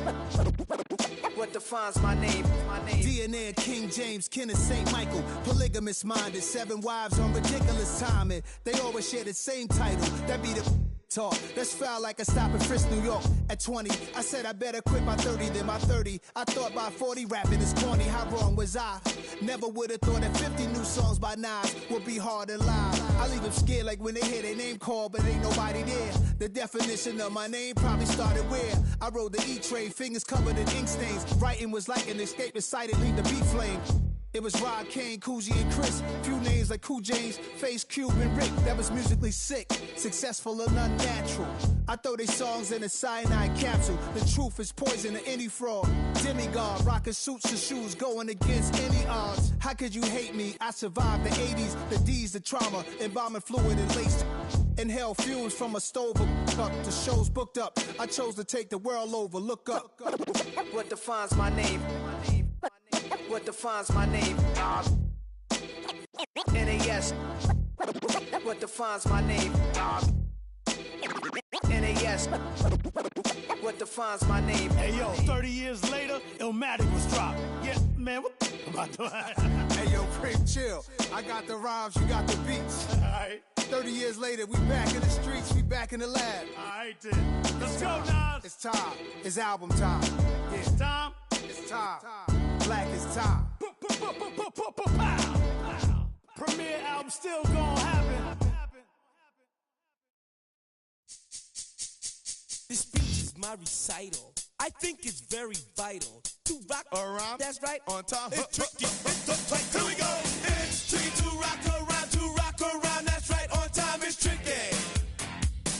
yes. What defines my name? DNA of King James, kin of St. Michael. Polygamous minded, 7 wives on ridiculous timing. They always share the same title. That be the talk. That's foul like a stop in Frisk, New York. At 20, I said I better quit by 30 than by 30. I thought by 40 rapping is corny. How wrong was I? Never would have thought that 50 new songs by Nas would be hard to live. I leave them scared like when they hear their name called, but ain't nobody there. The definition of my name probably started where I rode the E-train, fingers covered in ink stains. Writing was like an escape inside it, leave the beat flame. It was Rod, Kane, Coogee, and Chris. Few names like Cool James, Face, Cube, and Rick. That was musically sick, successful and unnatural. I throw they songs in a cyanide capsule. The truth is poison to any fraud. Demigod, rocking suits and shoes, going against any odds. How could you hate me? I survived the 80s, the D's, the trauma, embalming fluid and lace. Inhale fumes from a stove up. The show's booked up. I chose to take the world over. Look up. What defines my name? What defines my name? NAS. What defines my name? NAS. What defines my name? Hey yo, 30 years later, Illmatic was dropped. Yeah, man, what about that? Hey yo, Prince, chill. I got the rhymes, you got the beats. Alright. 30 years later, we back in the streets, we back in the lab. Alright then. Let's go, Nas. It's time. It's album time. Yeah. It's time. It's time. Black is time. Premiere album still gonna happen. This speech is my recital. I think it's very vital to rock around. That's right. On time. It's tricky. It's Here we go. It's tricky to rock around, to rock around. That's right. On time. It's tricky.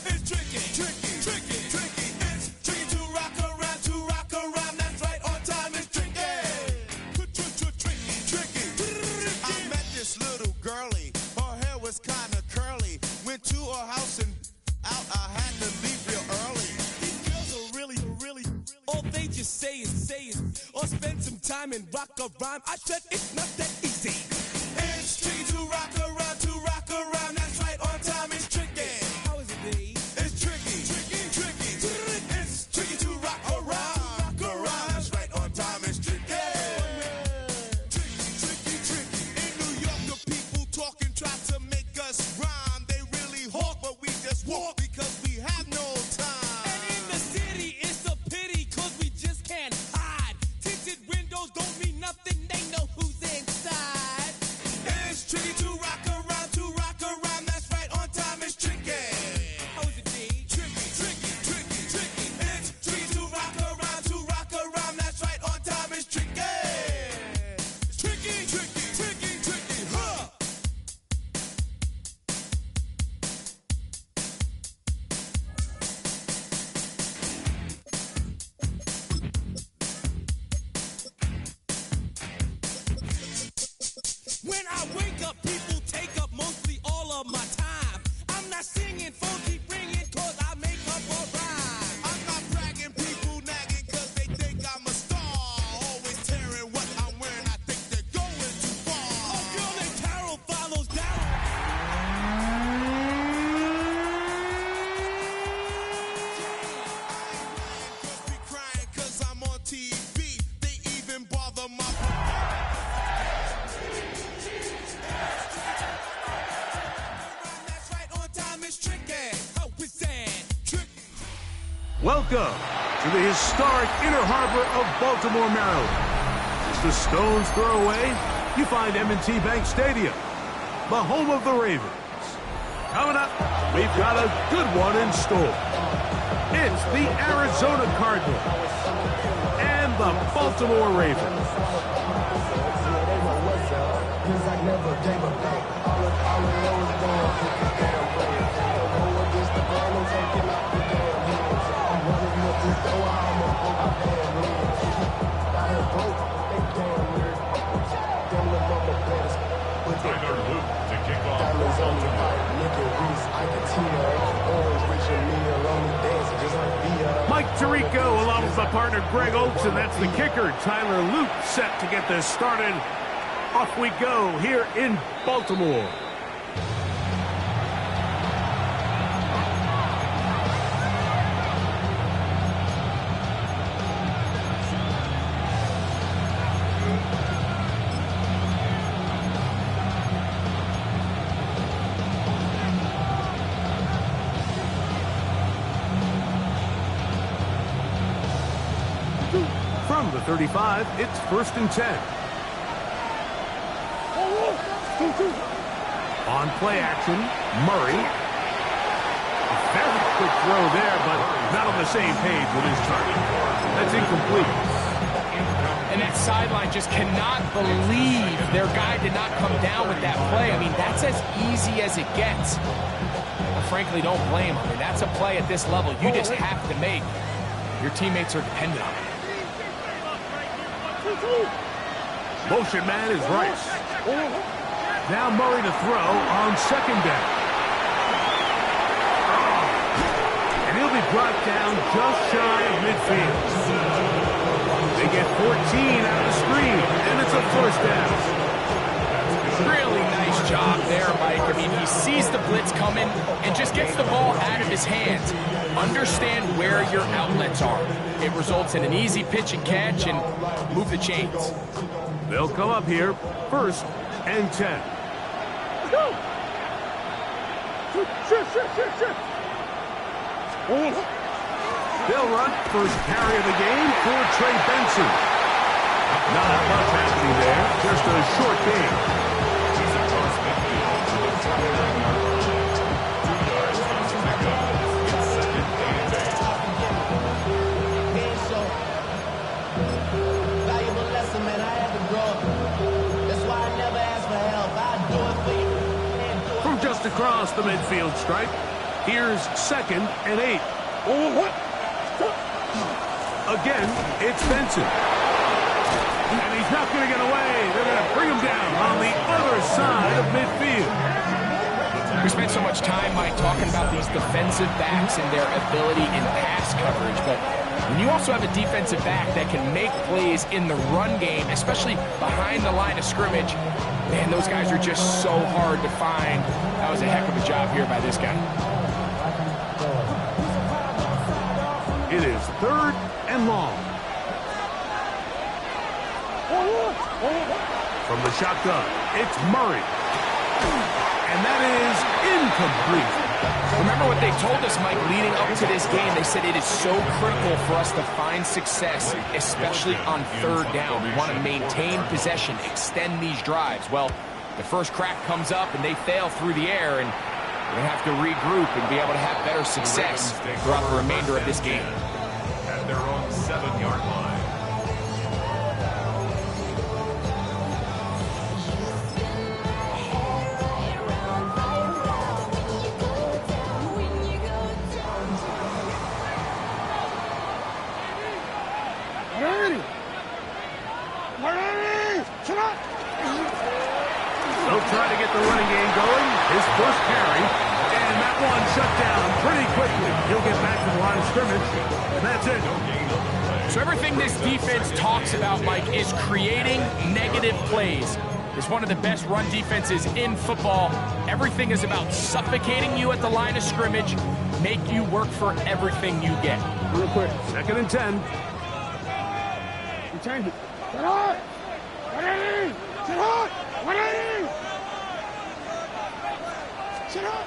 It's tricky. Tricky. Tricky. Tricky. It's tricky to rock around, to rock around. That's right. On time. It's tricky. Tricky. I met this little girlie. Her hair was kind of curly. Went to her house and out. I had to leave real early. These girls are really. All they just say is, or spend some time and rock a rhyme. I said it's not that easy. It's tricky to rock around, to rock around. That's right, on time it's tricky. How is it, B? It's tricky, tricky. It's tricky to rock around, That's right, on time it's tricky. Tricky. In New York, the people talking try to make us rhyme. They really hawk, but we just walk because we have no time. And in the city, it's a pity, cause we just can't hide. Tinted windows don't mean nothing, they know who's inside. It's tricky to rock around, That's right, on time it's tricky. How is it, D? Tricky. It's tricky to rock around, That's right, on time it's tricky. Tricky, huh? When I wake up, people take up mostly all of my time. I'm not singing, phone keep ringing, cause I make up a rhyme. I'm not bragging, people nagging, cause they think I'm a star. Always tearing what I'm wearing, I think they're going too far. A girl named Carol follows down. Girls be crying cause I'm on TV. They even bother my That's right, on time it's tricky. How is that? Tricky. Welcome to the historic Inner Harbor of Baltimore, Maryland. Just a stone's throw away, you find M&T Bank Stadium, the home of the Ravens. Coming up, we've got a good one in store. It's the Arizona Cardinals and the Baltimore Ravens. Tyler Luke to kick off for Baltimore. Mike Tirico along with my partner Greg Oakes, and that's the kicker, Tyler Luke, set to get this started. Off we go here in Baltimore. From the 35, it's 1st and 10. On play action, Murray. A very quick throw there, but not on the same page with his target. That's incomplete. And that sideline just cannot believe their guy did not come down with that play. I mean, that's as easy as it gets. I frankly don't blame him. I mean, that's a play at this level you just have to make. Your teammates are dependent on it. Motion man is Rice. Now Murray to throw on 2nd down. And he'll be brought down just shy of midfield. They get 14 out of the screen, and it's a 1st down. Really nice job there, Mike. I mean, he sees the blitz coming and just gets the ball out of his hands. Understand where your outlets are. It results in an easy pitch and catch and move the chains. They'll come up here, 1st and 10. They'll run first carry of the game for Trey Benson. Not much happening there, just a short game. He's across midfield to the 29-yard line. 2 yards from the pickup. It's 2nd and 8. Valuable lesson, man. I had to grow up. That's why I never ask for help. I do it for you. From just across the midfield stripe, here's 2nd and 8. Again, it's Benson. And he's not going to get away. They're going to bring him down on the other side of midfield. We spent so much time, Mike, talking about these defensive backs and their ability in pass coverage, but when you also have a defensive back that can make plays in the run game, especially behind the line of scrimmage, man, those guys are just so hard to find. That was a heck of a job here by this guy. It is 3rd and long. From the shotgun, it's Murray. And that is incomplete. Remember what they told us, Mike, leading up to this game. They said it is so critical for us to find success, especially on 3rd down. We want to maintain possession, extend these drives. Well, the first crack comes up and they fail through the air, and we're going to have to regroup and be able to have better success throughout the remainder of this game. At their own 7-yard line. They'll try to get the running game going. His first carry. And that one shut down pretty quickly. He'll get back to the line of scrimmage. And that's it. So everything this defense talks about, Mike, is creating negative plays. It's one of the best run defenses in football. Everything is about suffocating you at the line of scrimmage, make you work for everything you get. Real quick. 2nd and 10. You change it. Get hard! Sit hard! Sit hard!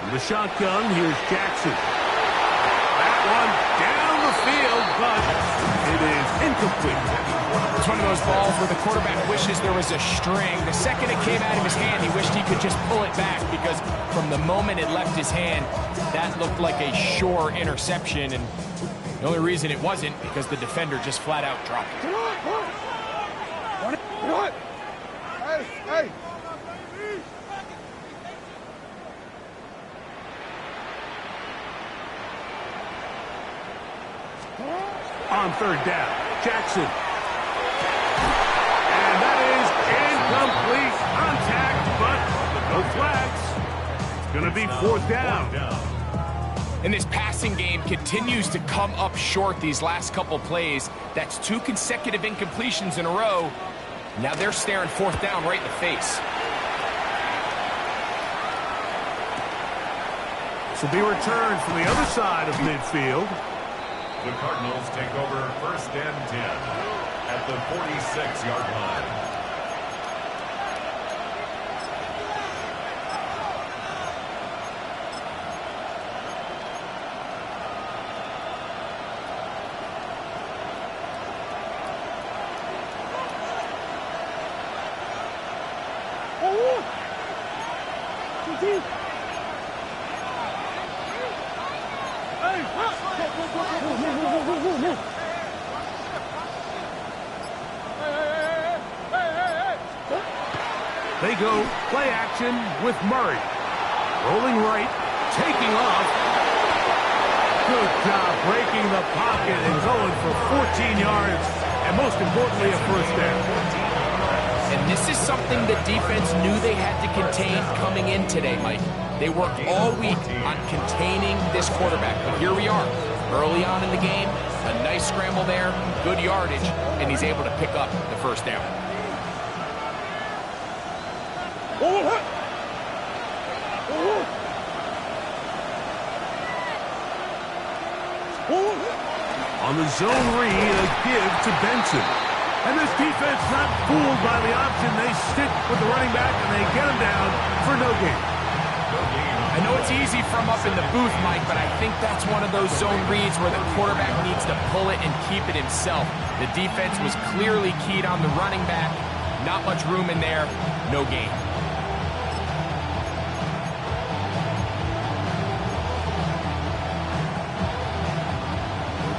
From the shotgun, here's Jackson. That one down the field, but it is incomplete. It's one of those balls where the quarterback wishes there was a string. The second it came out of his hand, he wished he could just pull it back, because from the moment it left his hand, that looked like a sure interception, and the only reason it wasn't because the defender just flat out dropped it. Hey! On 3rd down, Jackson. And that is incomplete. Contact, but no flags. It's going to be 4th down. And this passing game continues to come up short these last couple plays. That's 2 consecutive incompletions in a row. Now they're staring 4th down right in the face. This will be returned from the other side of midfield. The Cardinals take over 1st and 10 at the 46-yard line. They go play action with Murray. Rolling right, taking off. Good job breaking the pocket and going for 14 yards. And most importantly, a first down. And this is something the defense knew they had to contain coming in today, Mike. They worked all week on containing this quarterback. But here we are, early on in the game. A nice scramble there, good yardage, and he's able to pick up the first down. On the zone read, a give to Benson. And this defense not fooled by the option. They stick with the running back, and they get him down for no gain. I know it's easy from up in the booth, Mike, but I think that's one of those zone reads where the quarterback needs to pull it and keep it himself. The defense was clearly keyed on the running back. Not much room in there. No gain.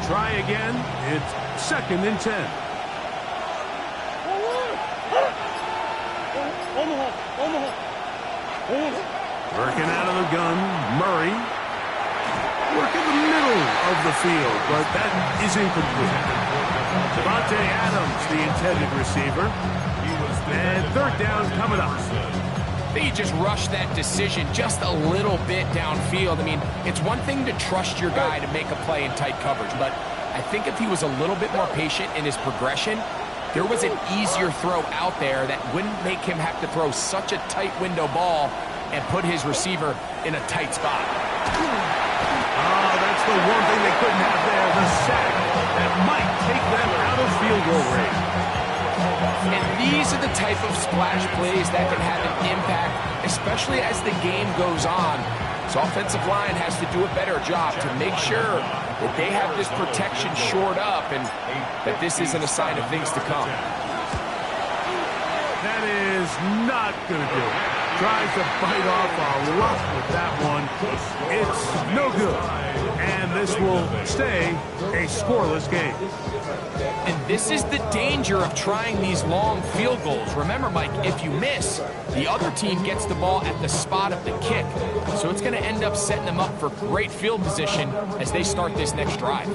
Try again. It's 2nd and 10. Working out of the gun, Murray. Working the middle of the field, but that is incomplete. Devontae Adams, the intended receiver. And 3rd down coming up. I think he just rushed that decision just a little bit downfield. I mean, it's one thing to trust your guy to make a play in tight coverage, but I think if he was a little bit more patient in his progression, there was an easier throw out there that wouldn't make him have to throw such a tight window ball and put his receiver in a tight spot. Oh, that's the one thing they couldn't have there, the sack that might take them out of field goal range. And these are the type of splash plays that can have an impact, especially as the game goes on. So offensive line has to do a better job to make sure that they have this protection shored up and that this isn't a sign of things to come. That is not going to do it. Tries to bite off a lot with that one. It's no good. And this will stay a scoreless game. And this is the danger of trying these long field goals. Remember, Mike, if you miss, the other team gets the ball at the spot of the kick. So it's going to end up setting them up for great field position as they start this next drive.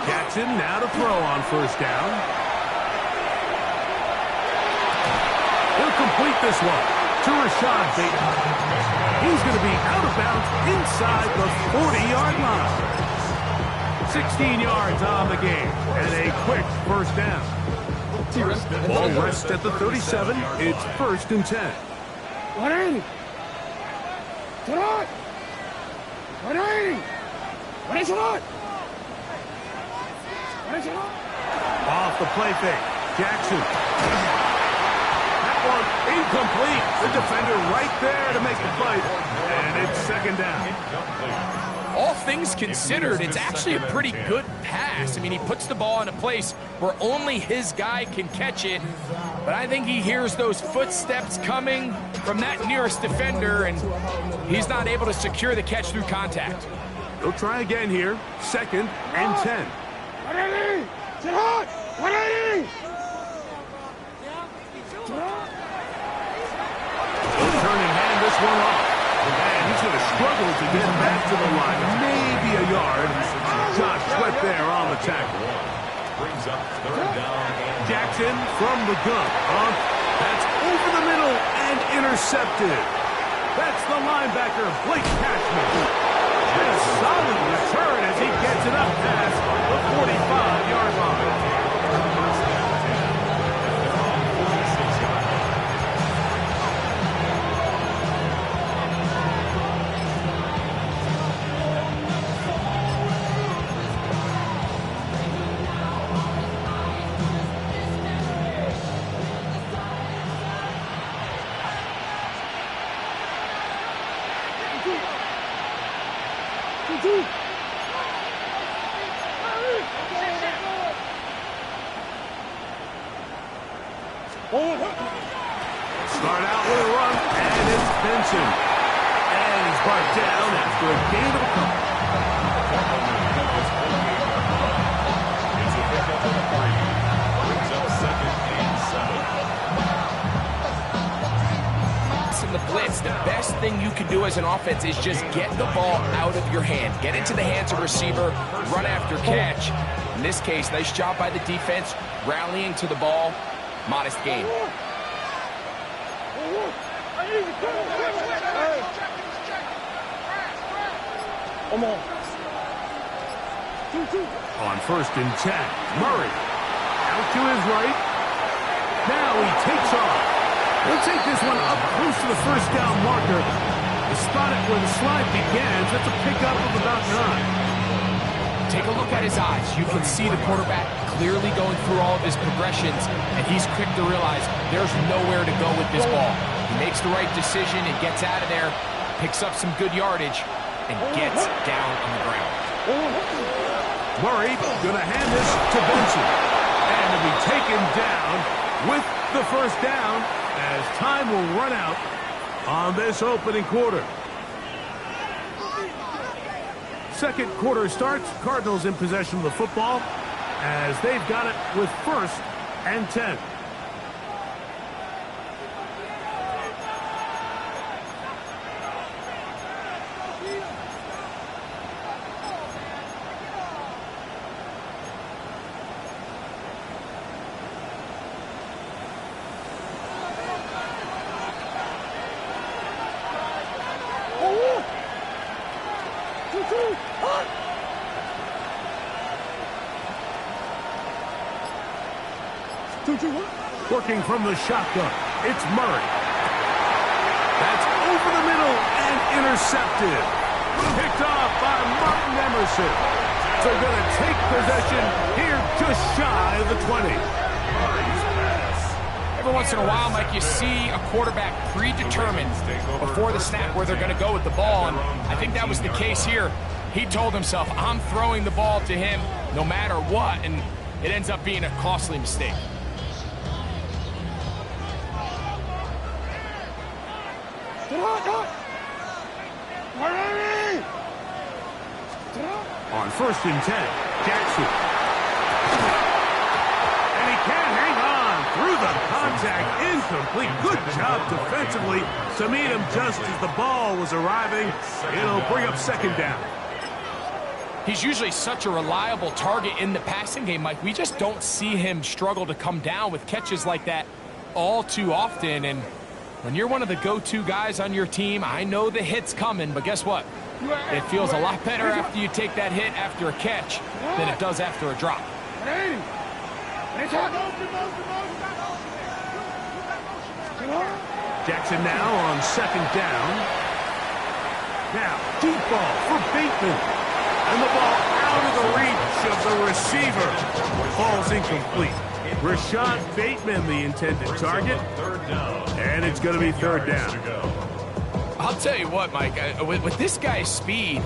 Jackson now to throw on 1st down. He'll complete this one to Rashad Bateman. He's going to be out of bounds inside the 40-yard line. 16 yards on the game and a quick 1st down. Ball rests at the 37. It's 1st and 10. Off the play fake. Jackson. That one incomplete. The defender right there to make the play. And it's 2nd down. All things considered, it's actually a pretty good pass. I mean, he puts the ball in a place where only his guy can catch it. But I think he hears those footsteps coming from that nearest defender, and he's not able to secure the catch through contact. They'll try again here. 2nd and 10. They'll turn and hand this one off. And he's going to struggle to get back to the line. Maybe a yard. Josh Sweat there on the tackle. Brings up 3rd down. Jackson from the gun. That's over the middle and intercepted. That's the linebacker, Blake Cashman. And a solid return as he gets it up past the 45-yard line. Start out with a run, and it's Benson. And he's brought down after a gain of a couple. It's a pickup of 3. Brings up 2nd and 7. In the blitz, the best thing you can do as an offense is just get the ball out of your hand. Get into the hands of receiver, run after catch. In this case, nice job by the defense, rallying to the ball. Modest gain. On 1st and 10, Murray. Out to his right. Now he takes off. He'll take this one up close to the 1st down marker. The spot it where the slide begins. That's a pickup of about 9. Take a look at his eyes. You can see the quarterback clearly going through all of his progressions, and he's quick to realize there's nowhere to go with this ball. He makes the right decision and gets out of there, picks up some good yardage, and gets down on the ground. Murray going to hand this to Benson. And he'll be taken down with the 1st down as time will run out on this opening quarter. Second quarter starts. Cardinals in possession of the football as they've got it with 1st and 10. Working from the shotgun, it's Murray. That's over the middle and intercepted. Picked off by Martin Emerson. So going to take possession here just shy of the 20. Every once in a while, Mike, you see a quarterback predetermined before the snap where they're going to go with the ball, and I think that was the case here. He told himself, I'm throwing the ball to him no matter what, and it ends up being a costly mistake. On 1st and 10, Jackson. And he can't hang on through the contact. Incomplete. Good job defensively to meet him just as the ball was arriving. It'll bring up 2nd down. He's usually such a reliable target in the passing game, Mike. We just don't see him struggle to come down with catches like that all too often. And when you're one of the go-to guys on your team, I know the hit's coming, but guess what? It feels a lot better after you take that hit after a catch than it does after a drop. Jackson now on 2nd down. Now, deep ball for Bateman. And the ball out of the reach of the receiver. Ball's incomplete. Rashad Bateman, the intended target. And it's going to be 3rd down. I'll tell you what, Mike, with this guy's speed,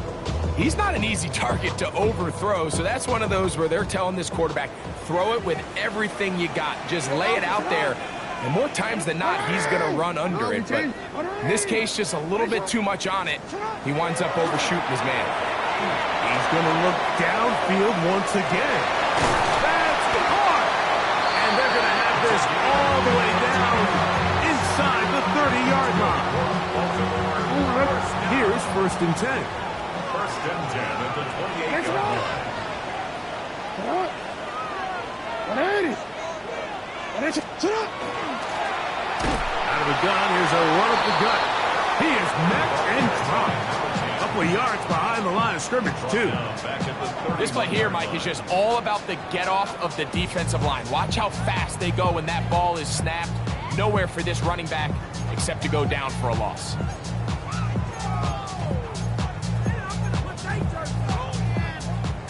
he's not an easy target to overthrow. So that's one of those where they're telling this quarterback, throw it with everything you got. Just lay it out there. And more times than not, he's going to run under it. But in this case, just a little bit too much on it. He winds up overshooting his man. He's going to look downfield once again. That's caught! And they're going to have this all the way down inside the 30-yard line. Here's 1st and 10. 1st and 10 at the 28-yard line. Out of the gun, here's a run up the gut. He is met and dropped. A couple of yards behind the line of scrimmage, too. This play here, Mike, is just all about the get-off of the defensive line. Watch how fast they go when that ball is snapped. Nowhere for this running back except to go down for a loss.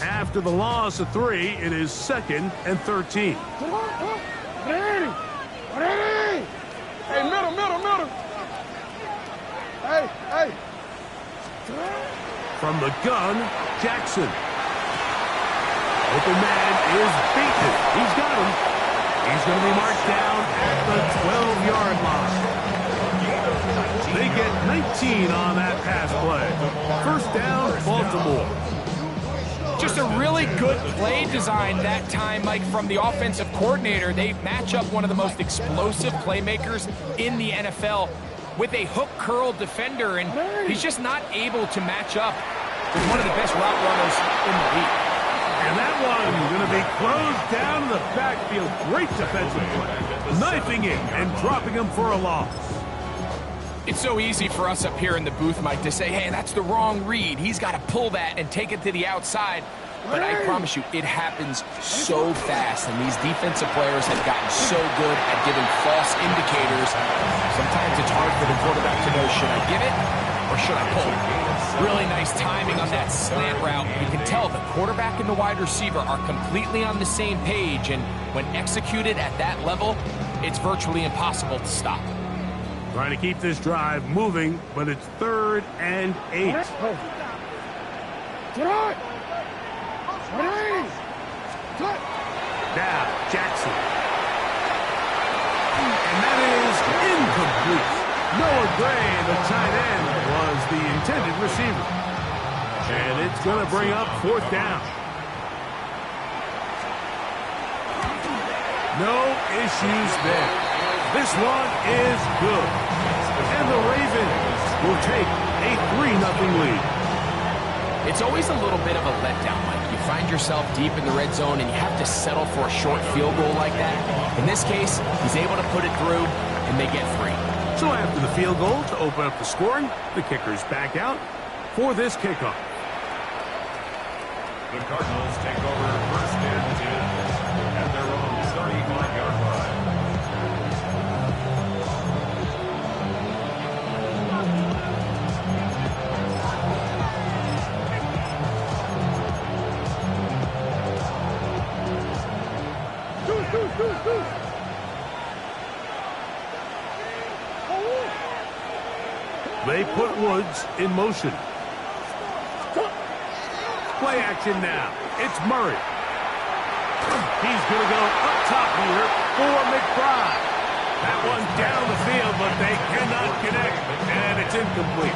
After the loss of 3, it is 2nd and 13. Hey, middle. Hey. From the gun, Jackson. Open man is Bateman. He's got him. He's going to be marked down at the 12-yard line. They get 19 on that pass play. First down, Baltimore. Just a really good play design that time, Mike, from the offensive coordinator. They match up one of the most explosive playmakers in the NFL with a hook curl defender, and he's just not able to match up with one of the best route runners in the league. And that one going to be closed down in the backfield. Great defensive play. Knifing it and dropping him for a loss. It's so easy for us up here in the booth, Mike, to say, hey, that's the wrong read. He's got to pull that and take it to the outside. But I promise you, it happens so fast, and these defensive players have gotten so good at giving false indicators. Sometimes it's hard for the quarterback to know, should I give it or should I pull it? Really nice timing on that slant route. You can tell the quarterback and the wide receiver are completely on the same page, and when executed at that level, it's virtually impossible to stop. Trying to keep this drive moving, but it's 3rd and 8. Now, Jackson. And that is incomplete. Noah Gray, the tight end, was the intended receiver. And it's going to bring up 4th down. No issues there. This one is good. And the Ravens will take a 3-0 lead. It's always a little bit of a letdown, Mike. You find yourself deep in the red zone and you have to settle for a short field goal like that. In this case, he's able to put it through, and they get 3. So after the field goal to open up the scoring, the kicker's back out for this kickoff. The Cardinals take over 1st and 10 at their own 35-yard line. They put Woods in motion. Play action now. It's Murray. He's going to go up top here for McBride. That one down the field, but they cannot connect, and it's incomplete.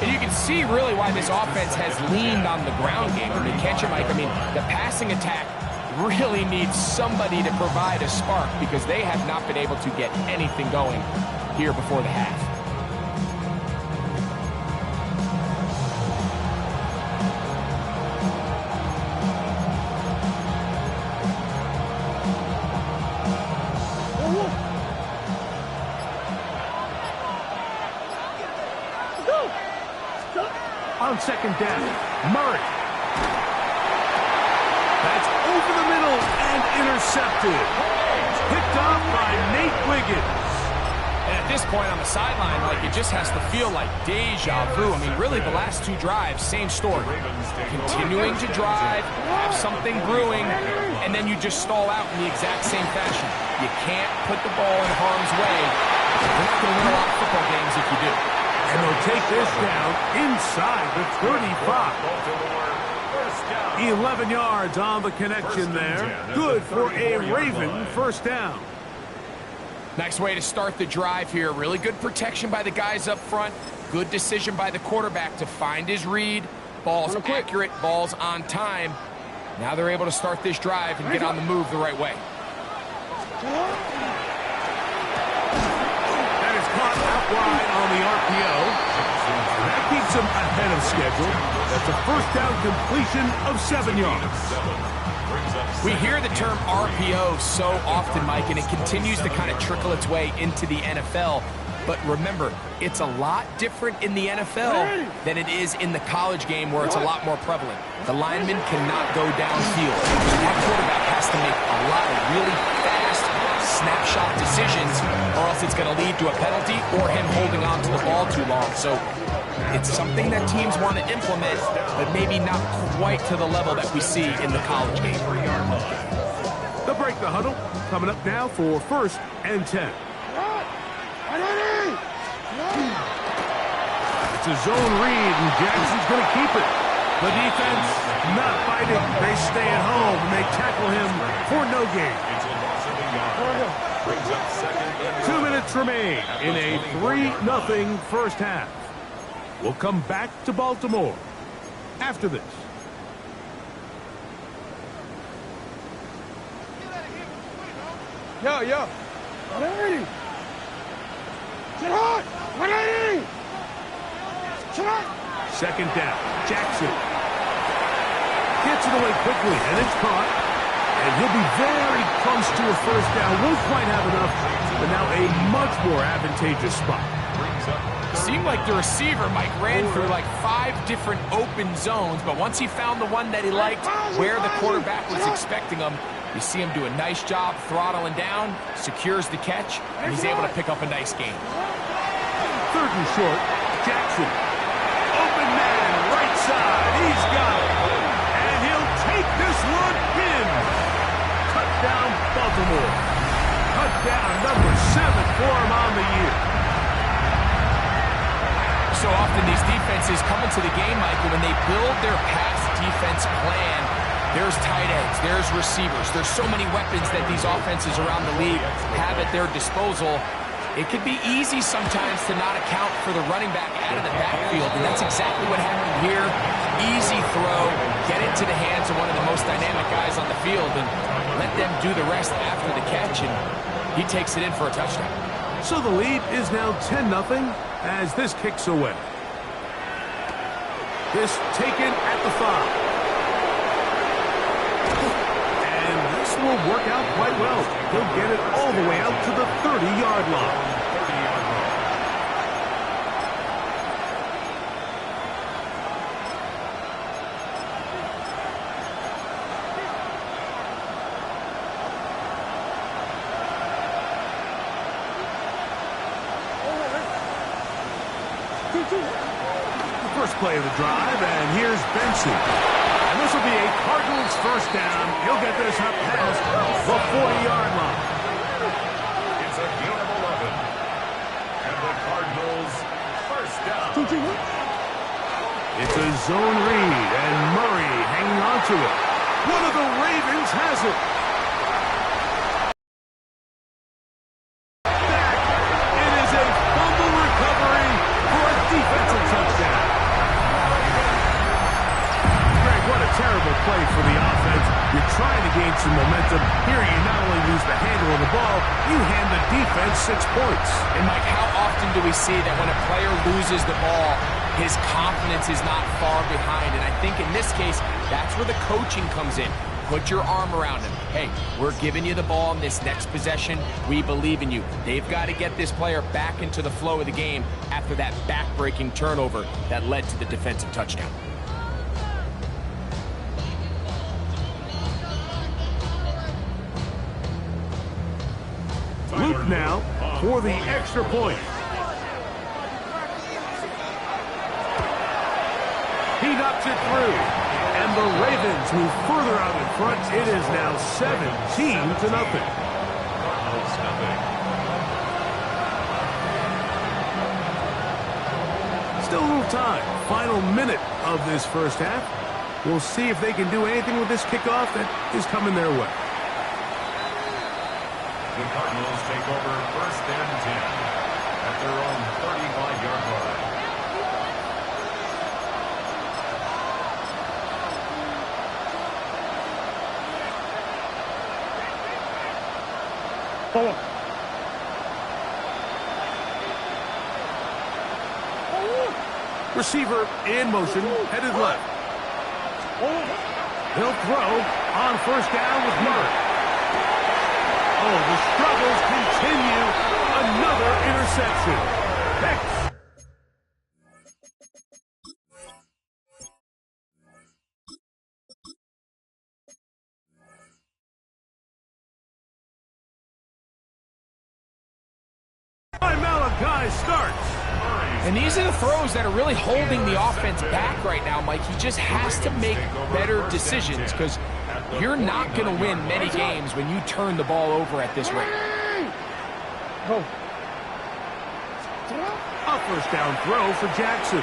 And you can see really why this offense has leaned on the ground game. I mean, can't you, Mike? I mean, the passing attack really needs somebody to provide a spark because they have not been able to get anything going here before the half. On 2nd down, Murray. That's over the middle and intercepted. Picked up by Nate Wiggins. And at this point on the sideline, like, it just has to feel like deja vu. I mean, really, the last 2 drives, same story. Continuing to drive, have something brewing, and then you just stall out in the exact same fashion. You can't put the ball in harm's way. You're not going to win a lot of football games if you do. And they'll take this down inside the 35. 11 yards on the connection there. Good for a Raven 1st down. Nice way to start the drive here. Really good protection by the guys up front. Good decision by the quarterback to find his read. Ball's accurate, ball's on time. Now they're able to start this drive and get on the move the right way. That is caught out wide on the RPO. That keeps him ahead of schedule. That's a 1st down completion of 7 yards. We hear the term RPO so often, Mike, and it continues to kind of trickle its way into the NFL. But remember, it's a lot different in the NFL than it is in the college game where it's a lot more prevalent. The lineman cannot go downfield. That quarterback has to make a lot of really fast snapshot decisions, or else it's going to lead to a penalty or him holding on to the ball too long. So it's something that teams want to implement, but maybe not quite to the level that we see in the college game. They'll break the huddle. Coming up now for 1st and 10. It's a zone read, and Jackson's going to keep it. The defense not fighting. They stay at home, and they tackle him for no gain. yard. Brings up second and 2 minutes remain in a 3-0 first half. We'll come back to Baltimore after this. Yo. 180. Sit hard. 180. Sit hard. Second down. Jackson gets it away quickly, and it's caught. And he'll be very close to a first down. Won't quite have enough, but now a much more advantageous spot. Seemed like the receiver, Mike, ran through like 5 different open zones, but once he found the one that he liked, where the quarterback was expecting him, you see him do a nice job throttling down, secures the catch, and he's able to pick up a nice gain. Third and short, Jackson. Open man, right side, he's got it. And he'll take this one in. Touchdown, Baltimore. Touchdown number 7 for him on the year. So often these defenses come into the game, Michael, when they build their pass defense plan, there's tight ends, there's receivers, there's so many weapons that these offenses around the league have at their disposal. It could be easy sometimes to not account for the running back out of the backfield, and that's exactly what happened here. Easy throw, get it to the hands of one of the most dynamic guys on the field, and let them do the rest after the catch, and he takes it in for a touchdown. So the lead is now 10-0 as this kicks away. This taken at the 5. And this will work out quite well. He'll get it all the way out to the 30-yard line. First play of the drive, and here's Benson. And this will be a Cardinals first down. He'll get this up past the 40-yard line. It's a gain of 11. And the Cardinals first down. It's a zone read, and Murray hanging on to it. One of the Ravens has it. Back. It is a fumble recovery for a defensive touchdown. What a terrible play for the offense. You're trying to gain some momentum. Here you not only lose the handle of the ball, you hand the defense 6 points. And Mike, how often do we see that when a player loses the ball, his confidence is not far behind? And I think in this case, that's where the coaching comes in. Put your arm around him. Hey, we're giving you the ball in this next possession. We believe in you. They've got to get this player back into the flow of the game after that back-breaking turnover that led to the defensive touchdown. Luke now for the extra point. He knocks it through. And the Ravens move further out in front. It is now 17-0. Still a little time. Final minute of this first half. We'll see if they can do anything with this kickoff that is coming their way. The Cardinals take over first and 10 at their own 35-yard line. Receiver in motion, headed left. He'll throw on first down with Murray. Oh, the struggles continue. Another interception. Next. Malachi starts. And these are the throws that are really holding the offense back right now, Mike. He just has to make better decisions because you're not going to win many games when you turn the ball over at this rate. A first down throw for Jackson.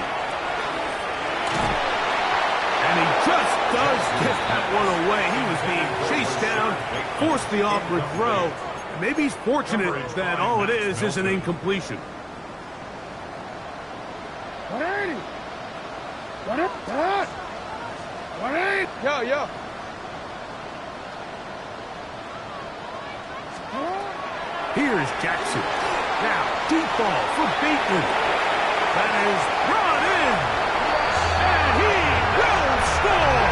And he just does get that one away. He was being chased down, forced the awkward throw, Maybe he's fortunate that all it is an incompletion. Yo. Here's Jackson. Now, deep ball for Bateman. That is brought in. And he will score.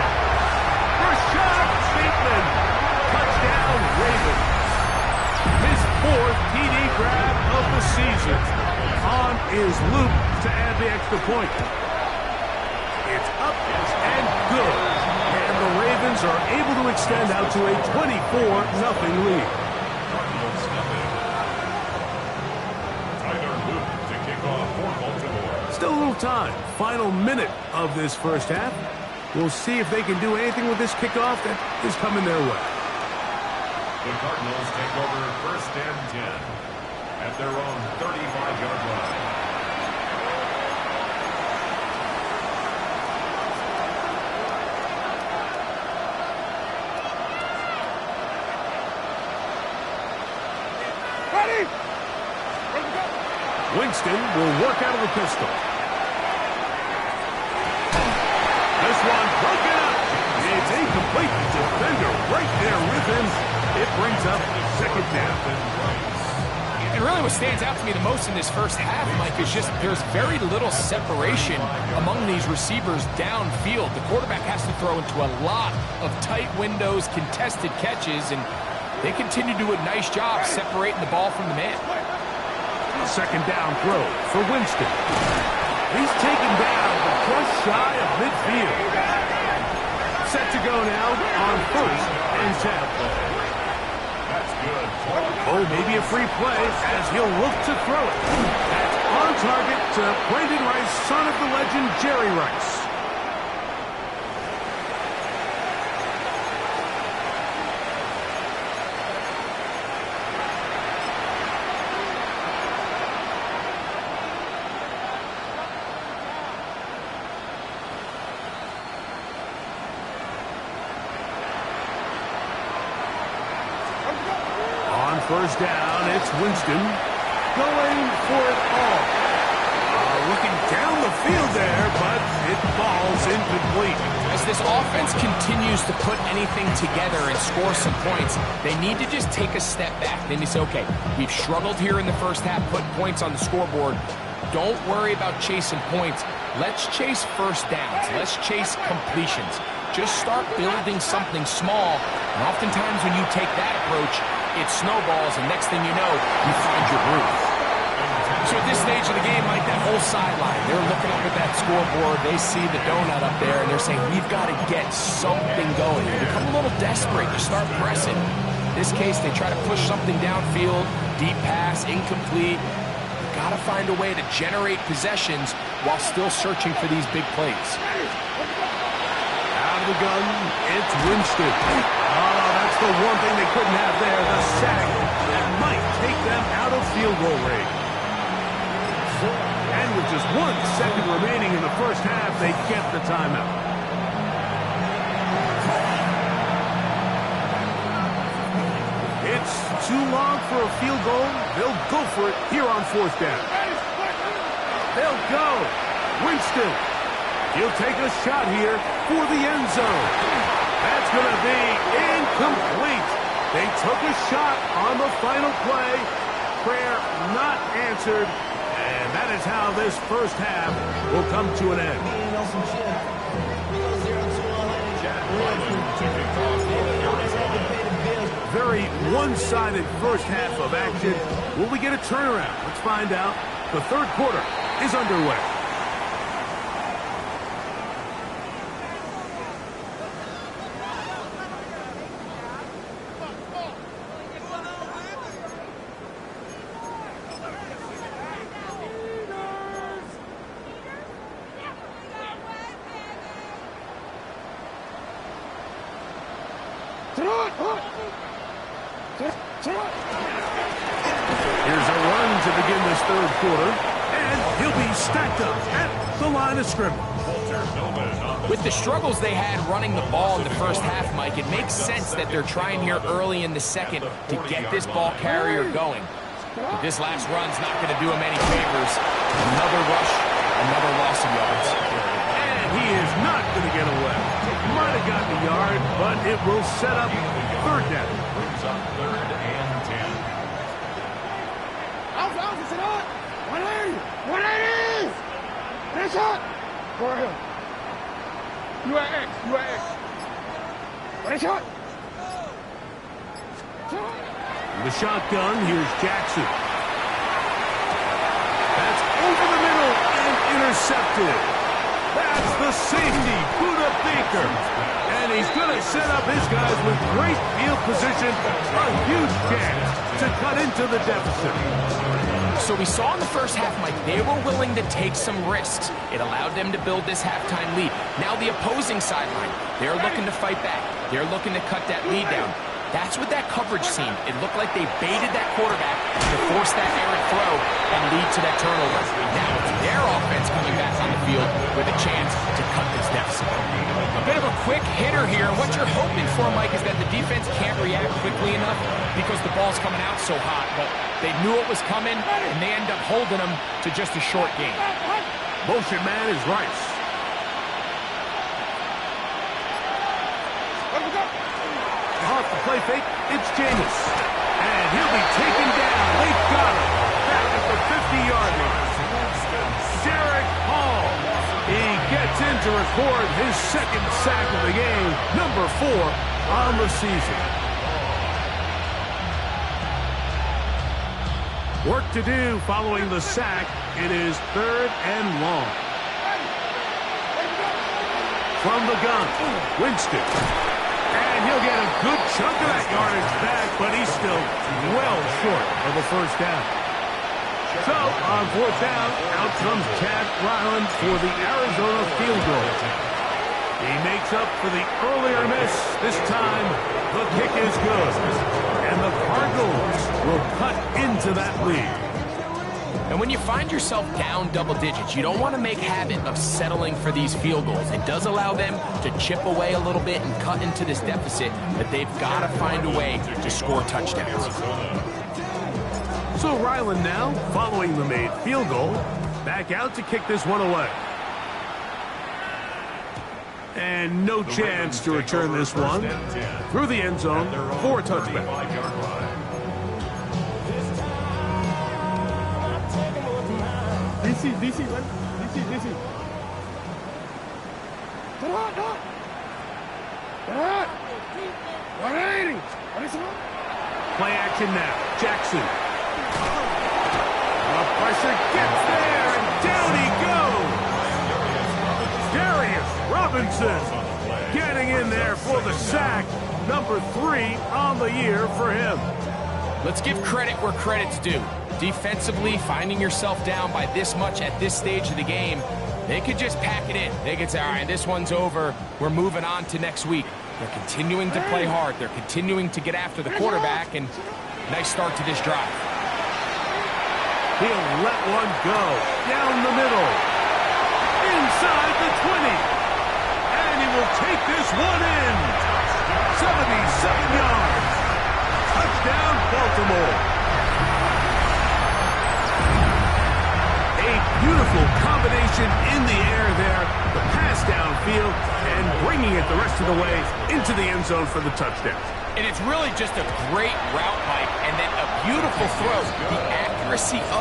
Rashad Bateman. Touchdown, Ravens. His 4th TD grab of the season. On is Luke to add the extra point. It's up and good. And the Ravens are able to extend out to a 24-0 lead. Still a little time. Final minute of this first half. We'll see if they can do anything with this kickoff that is coming their way. The Cardinals take over 1st and 10 at their own 35-yard line. Winston will work out of the pistol. This one broken up. It's incomplete. Defender right there with him. It brings up 2nd down. And really what stands out to me the most in this first half, Mike, is just there's very little separation among these receivers downfield. The quarterback has to throw into a lot of tight windows, contested catches, and they continue to do a nice job separating the ball from the man. A 2nd down throw for Winston. He's taken down, but just shy of midfield. Set to go now on 1st and 10. That's good. Oh, maybe a free play as he'll look to throw it. That's on target to Brandon Rice, son of the legend Jerry Rice. First down, it's Winston going for it all. Looking down the field there, but it falls incomplete. As this offense continues to put anything together and score some points, they need to just take a step back. They need to say, okay, we've struggled here in the first half, putting points on the scoreboard. Don't worry about chasing points. Let's chase first downs. Let's chase completions. Just start building something small. And oftentimes when you take that approach, it snowballs, and next thing you know, you find your groove. So at this stage of the game, like that whole sideline, they're looking up at that scoreboard, they see the donut up there, and they're saying, we've got to get something going. They become a little desperate to start pressing. In this case, they try to push something downfield, deep pass, incomplete. You've got to find a way to generate possessions while still searching for these big plays. Out of the gun, it's Winston. Oh, that's the one thing they couldn't have there, the sack that might take them out of field goal range. And with just 1 second remaining in the first half, they get the timeout. It's too long for a field goal. They'll go for it here on 4th down. They'll go. Winston. He'll take a shot here for the end zone. That's going to be incomplete. They took a shot on the final play. Prayer not answered. And that is how this first half will come to an end. Very one-sided first half of action. Will we get a turnaround? Let's find out. The 3rd quarter is underway. Here's a run to begin this 3rd quarter, and he'll be stacked up at the line of scrimmage. With the struggles they had running the ball in the first half, Mike, it makes sense that they're trying here early in the second to get this ball carrier going. But this last run's not going to do him any favors. Another rush, another loss of yards. And he is not going to get away. Might have gotten a yard, but it will set up third down. Brings up 3rd and 10. Out, sit on. 180. Nice shot. Go ahead. You are X. Nice shot. In the shotgun, here's Jackson. That's over the middle and intercepted. That's the safety, Buda Baker. And he's going to set up his guys with great field position. A huge chance to cut into the deficit. So we saw in the first half, Mike, they were willing to take some risks. It allowed them to build this halftime lead. Now the opposing sideline, they're looking to fight back. They're looking to cut that lead down. That's what that coverage seemed. It looked like they baited that quarterback to force that errant throw and lead to that turnover. Now it's their offense coming back on the field with a chance to cut this deficit. A bit of a quick hitter here. What you're hoping for, Mike, is that the defense can't react quickly enough because the ball's coming out so hot. But they knew it was coming, and they end up holding them to just a short game. Motion man is Rice. Off the play fake, it's Jameis. And he'll be taken down. They got him. Back at the 50-yard line. Derek Hall. He gets in to record his second sack of the game. Number 4 on the season. Work to do following the sack. It is 3rd and long. From the gun, Winston. And he'll get a good chunk of that yardage back, but he's still well short of a first down. So, on 4th down, out comes Chad Ryland for the Arizona field goal. He makes up for the earlier miss. This time, the kick is good. And the Cardinals will cut into that lead. And when you find yourself down double digits, you don't want to make habit of settling for these field goals. It does allow them to chip away a little bit and cut into this deficit, but they've got to find a way to score touchdowns. So Ryland now, following the made field goal, back out to kick this one away. And no chance to return this one through the end zone for a touchback. DC. Come on. 180. Play action now. Jackson. The pressure gets there, and down he goes. Darius Robinson getting in there for the sack. Number 3 on the year for him. Let's give credit where credit's due. Defensively, finding yourself down by this much at this stage of the game, they could just pack it in. They could say, all right, this one's over. We're moving on to next week. They're continuing to play hard. They're continuing to get after the quarterback, and nice start to this drive. He'll let one go down the middle. Inside the 20. And he will take this one in. 77 yards. Touchdown, Baltimore. A beautiful combination in the air there. The pass downfield and bringing it the rest of the way into the end zone for the touchdown. And it's really just a great route, Mike, and then a beautiful throw. The accuracy of